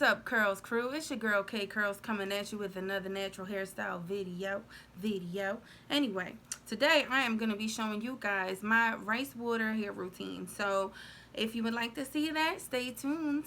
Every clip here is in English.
What's up, Curls crew? It's your girl K Curls coming at you with another natural hairstyle video. Anyway, today I am going to be showing you guys my rice water hair routine. So if you would like to see that, stay tuned.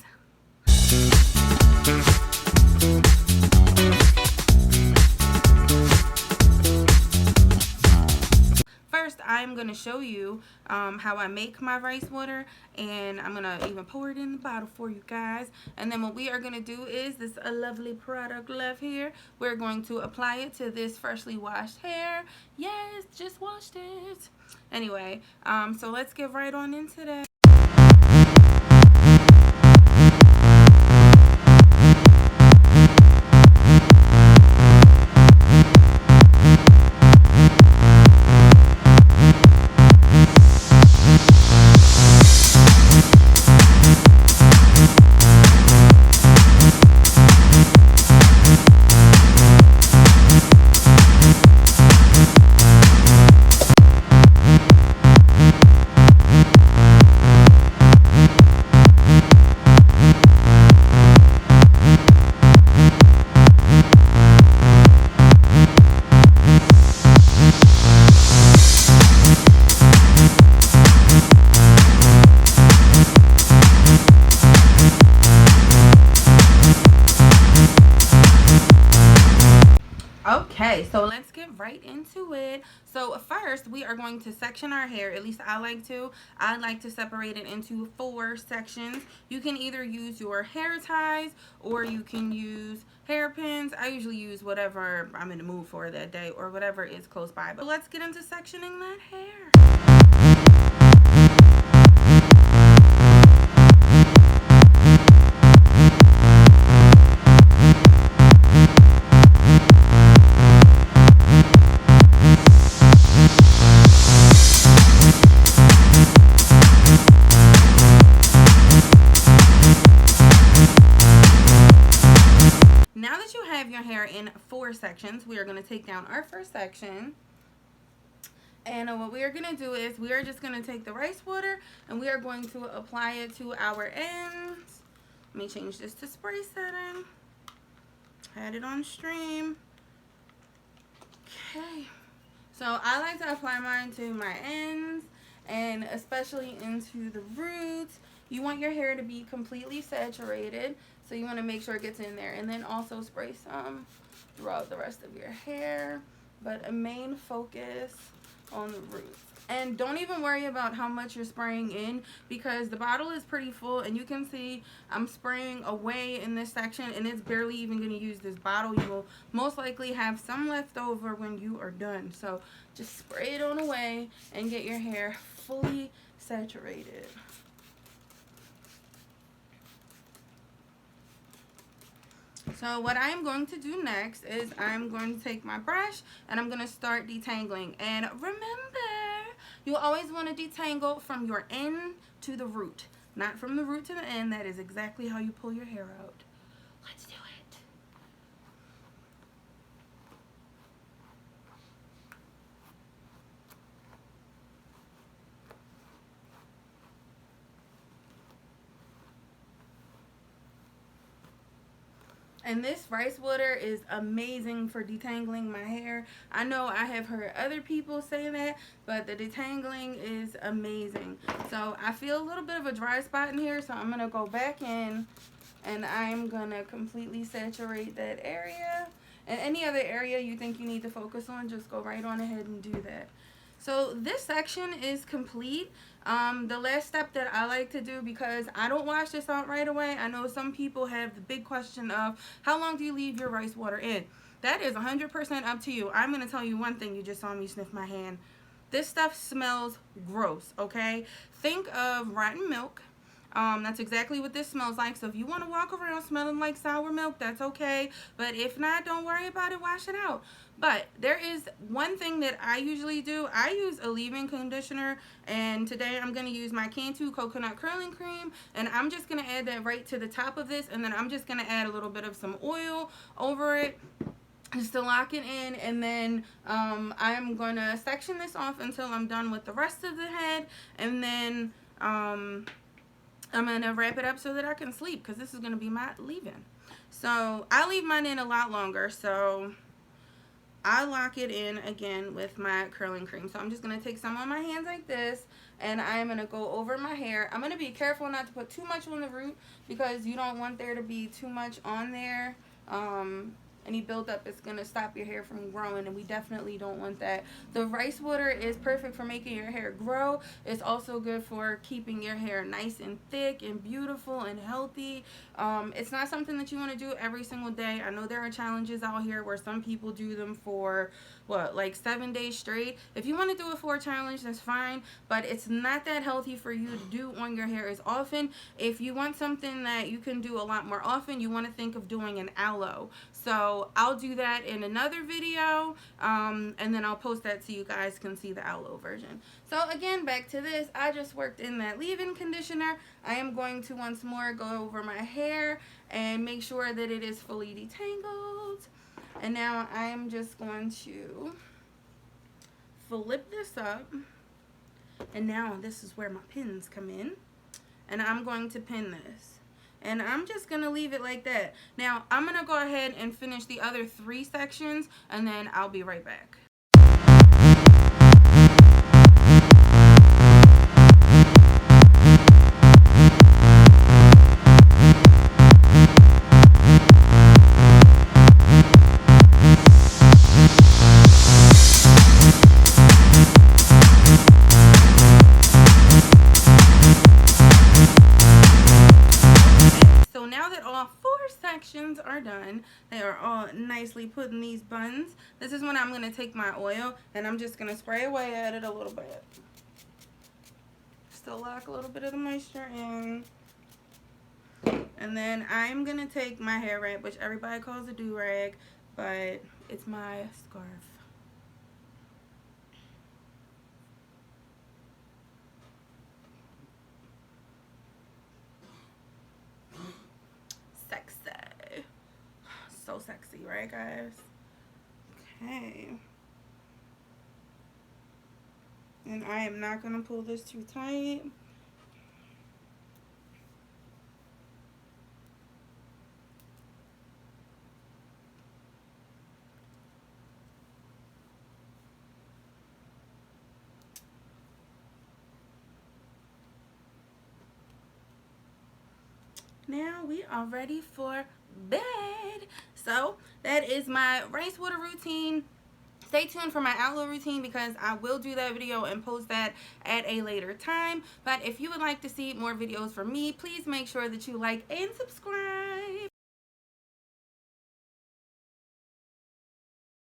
First, I'm going to show you how I make my rice water, and I'm going to even pour it in the bottle for you guys. And then what we are going to do is this a lovely product left here. We're going to apply it to this freshly washed hair. Yes, just washed it. Anyway, so let's get right on into that. Okay, so let's get right into it. So first, we are going to section our hair. At least I like to. I like to separate it into 4 sections. You can either use your hair ties or you can use hairpins. I usually use whatever I'm in the mood for that day or whatever is close by. But let's get into sectioning that hair. Now that you have your hair in 4 sections, we are going to take down our first section. And what we are going to do is we are just going to take the rice water and we are going to apply it to our ends. Let me change this to spray setting. Had it on stream. Okay. So I like to apply mine to my ends and especially into the roots. You want your hair to be completely saturated, so you want to make sure it gets in there, and then also spray some throughout the rest of your hair, but a main focus on the roots. And don't even worry about how much you're spraying in, because the bottle is pretty full, and you can see I'm spraying away in this section, and it's barely even going to use this bottle. You will most likely have some left over when you are done. So just spray it on away and get your hair fully saturated. So what I'm going to do next is I'm going to take my brush and I'm going to start detangling. And remember, you always want to detangle from your end to the root, not from the root to the end. That is exactly how you pull your hair out. Let's do it. And this rice water is amazing for detangling my hair. I know I have heard other people say that, but the detangling is amazing. So I feel a little bit of a dry spot in here, so I'm going to go back in and I'm going to completely saturate that area. And any other area you think you need to focus on, just go right on ahead and do that. So this section is complete. The last step that I like to do, because I don't wash this out right away. I know some people have the big question of how long do you leave your rice water in? That is 100% up to you. I'm going to tell you one thing. You just saw me sniff my hand. This stuff smells gross, okay? Think of rotten milk. That's exactly what this smells like. So if you want to walk around smelling like sour milk, that's okay. But if not, don't worry about it. Wash it out. But there is one thing that I usually do. I use a leave-in conditioner, and today I'm going to use my Cantu coconut curling cream, and I'm just going to add that right to the top of this, and then I'm just going to add a little bit of some oil over it just to lock it in. And then I'm going to section this off until I'm done with the rest of the head, and then I'm going to wrap it up so that I can sleep, because this is going to be my leave-in. So I leave mine in a lot longer, so I lock it in again with my curling cream. So I'm just going to take some on my hands like this, and I'm going to go over my hair. I'm going to be careful not to put too much on the root, because you don't want there to be too much on there. Any buildup is going to stop your hair from growing, and we definitely don't want that. The rice water is perfect for making your hair grow. It's also good for keeping your hair nice and thick and beautiful and healthy. It's not something that you want to do every single day. I know there are challenges out here where some people do them for like 7 days straight. If you want to do it for a challenge, that's fine, but it's not that healthy for you to do on your hair as often. If you want something that you can do a lot more often, you want to think of doing an aloe. So I'll do that in another video, and then I'll post that so you guys can see the aloe version. So again, back to this. I just worked in that leave-in conditioner. I am going to once more go over my hair and make sure that it is fully detangled. And now I'm just going to flip this up. And now this is where my pins come in. And I'm going to pin this. And I'm just going to leave it like that. Now, I'm going to go ahead and finish the other 3 sections, and then I'll be right back. Are done. They are all nicely put in these buns. This is when I'm going to take my oil and I'm just going to spray away at it a little bit. Still lock a little bit of the moisture in. And then I'm going to take my hair wrap, which everybody calls a do-rag, but it's my scarf. So sexy, right guys? Okay. And I am not going to pull this too tight. Now we are ready for bed. So that is my rice water routine. Stay tuned for my aloe routine, because I will do that video and post that at a later time. But if you would like to see more videos from me, please make sure that you like and subscribe.